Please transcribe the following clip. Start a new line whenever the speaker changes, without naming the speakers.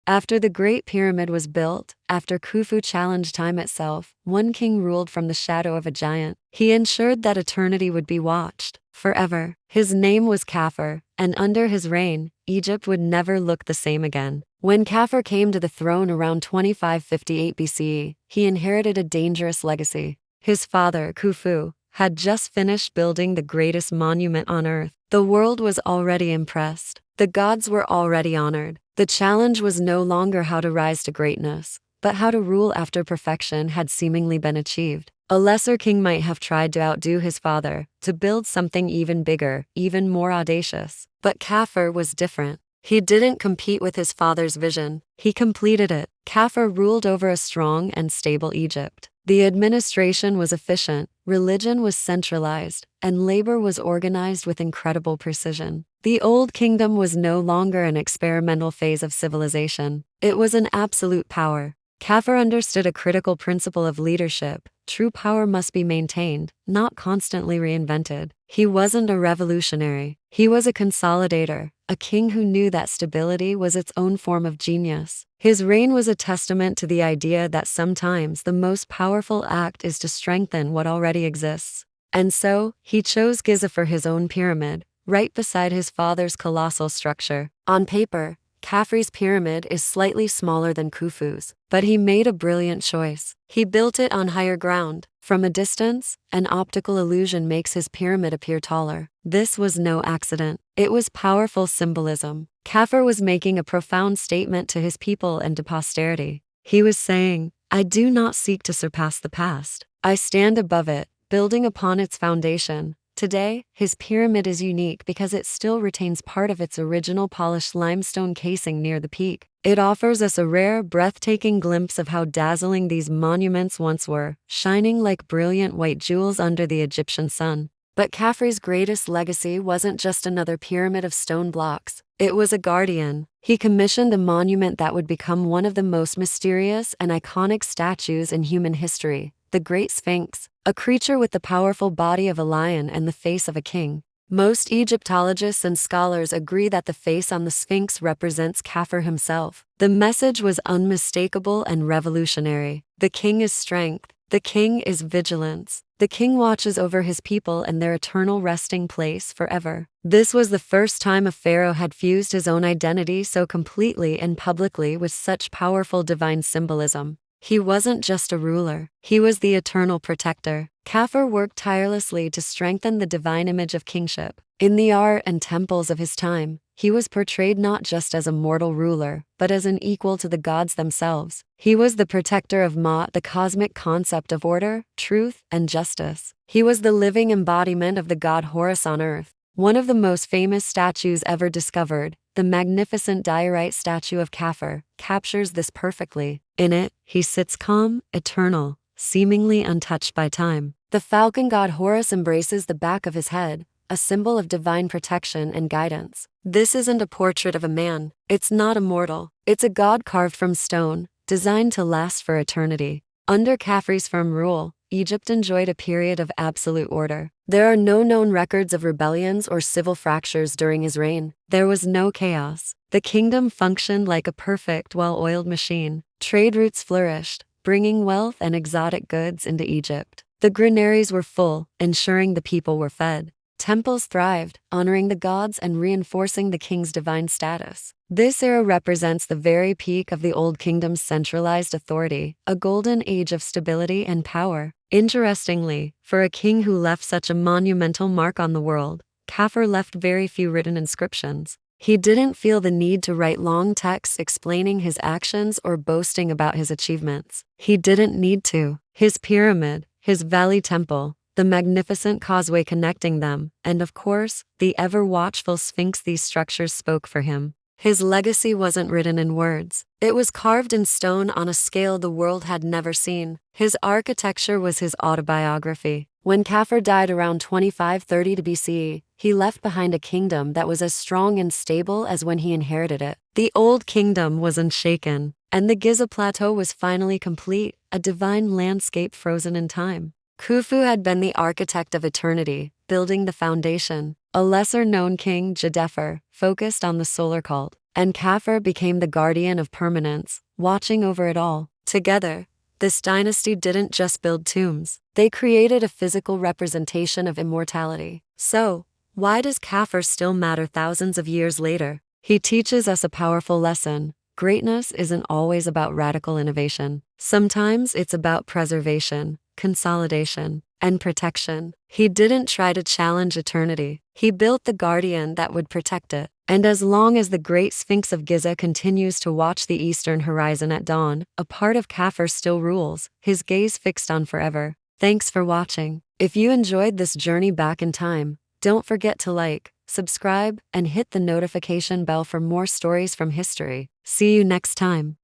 After the Great Pyramid was built, after Khufu challenged time itself, one king ruled from the shadow of a giant. He ensured that eternity would be watched forever. His name was Khafre, and under his reign, Egypt would never look the same again. When Khafre came to the throne around 2558 BCE, he inherited a dangerous legacy. His father, Khufu, had just finished building the greatest monument on earth. The world was already impressed. The gods were already honored. The challenge was no longer how to rise to greatness, but how to rule after perfection had seemingly been achieved. A lesser king might have tried to outdo his father, to build something even bigger, even more audacious. But Khafre was different. He didn't compete with his father's vision, he completed it. Khafre ruled over a strong and stable Egypt. The administration was efficient, religion was centralized, and labor was organized with incredible precision. The Old Kingdom was no longer an experimental phase of civilization. It was an absolute power. Khafre understood a critical principle of leadership. True power must be maintained, not constantly reinvented. He wasn't a revolutionary. He was a consolidator, a king who knew that stability was its own form of genius. His reign was a testament to the idea that sometimes the most powerful act is to strengthen what already exists. And so, he chose Giza for his own pyramid, right beside his father's colossal structure. On paper, Khafre's pyramid is slightly smaller than Khufu's, but he made a brilliant choice. He built it on higher ground. From a distance, an optical illusion makes his pyramid appear taller. This was no accident. It was powerful symbolism. Khafre was making a profound statement to his people and to posterity. He was saying, "I do not seek to surpass the past. I stand above it, building upon its foundation." Today, his pyramid is unique because it still retains part of its original polished limestone casing near the peak. It offers us a rare, breathtaking glimpse of how dazzling these monuments once were, shining like brilliant white jewels under the Egyptian sun. But Khafre's greatest legacy wasn't just another pyramid of stone blocks. It was a guardian. He commissioned a monument that would become one of the most mysterious and iconic statues in human history, the Great Sphinx, a creature with the powerful body of a lion and the face of a king. Most Egyptologists and scholars agree that the face on the Sphinx represents Khafre himself. The message was unmistakable and revolutionary. The king is strength. The king is vigilance. The king watches over his people and their eternal resting place forever. This was the first time a pharaoh had fused his own identity so completely and publicly with such powerful divine symbolism. He wasn't just a ruler, he was the eternal protector. Khafre worked tirelessly to strengthen the divine image of kingship. In the art and temples of his time, he was portrayed not just as a mortal ruler, but as an equal to the gods themselves. He was the protector of Ma'at, the cosmic concept of order, truth, and justice. He was the living embodiment of the god Horus on earth. One of the most famous statues ever discovered, the magnificent diorite statue of Khafre, captures this perfectly. In it, he sits calm, eternal, seemingly untouched by time. The falcon god Horus embraces the back of his head, a symbol of divine protection and guidance. This isn't a portrait of a man. It's not immortal. It's a god carved from stone, designed to last for eternity. Under Khafre's firm rule, Egypt enjoyed a period of absolute order. There are no known records of rebellions or civil fractures during his reign. There was no chaos. The kingdom functioned like a perfect, well-oiled machine. Trade routes flourished, bringing wealth and exotic goods into Egypt. The granaries were full, ensuring the people were fed. Temples thrived, honoring the gods and reinforcing the king's divine status. This era represents the very peak of the Old Kingdom's centralized authority, a golden age of stability and power. Interestingly, for a king who left such a monumental mark on the world, Khafre left very few written inscriptions. He didn't feel the need to write long texts explaining his actions or boasting about his achievements. He didn't need to. His pyramid, his valley temple, the magnificent causeway connecting them, and of course, the ever-watchful Sphinx, these structures spoke for him. His legacy wasn't written in words. It was carved in stone on a scale the world had never seen. His architecture was his autobiography. When Khafre died around 2530 BCE, he left behind a kingdom that was as strong and stable as when he inherited it. The Old Kingdom was unshaken, and the Giza Plateau was finally complete, a divine landscape frozen in time. Khufu had been the architect of eternity, building the foundation. A lesser-known king, Djeffer, focused on the solar cult. and Khafre became the guardian of permanence, watching over it all. Together, this dynasty didn't just build tombs, they created a physical representation of immortality. So, why does Khafre still matter thousands of years later? He teaches us a powerful lesson. Greatness isn't always about radical innovation. Sometimes it's about preservation, consolidation, and protection. He didn't try to challenge eternity. He built the guardian that would protect it. And as long as the great Sphinx of Giza continues to watch the eastern horizon at dawn, a part of Khafre still rules, his gaze fixed on forever. Thanks for watching. If you enjoyed this journey back in time, don't forget to like, subscribe, and hit the notification bell for more stories from history. See you next time.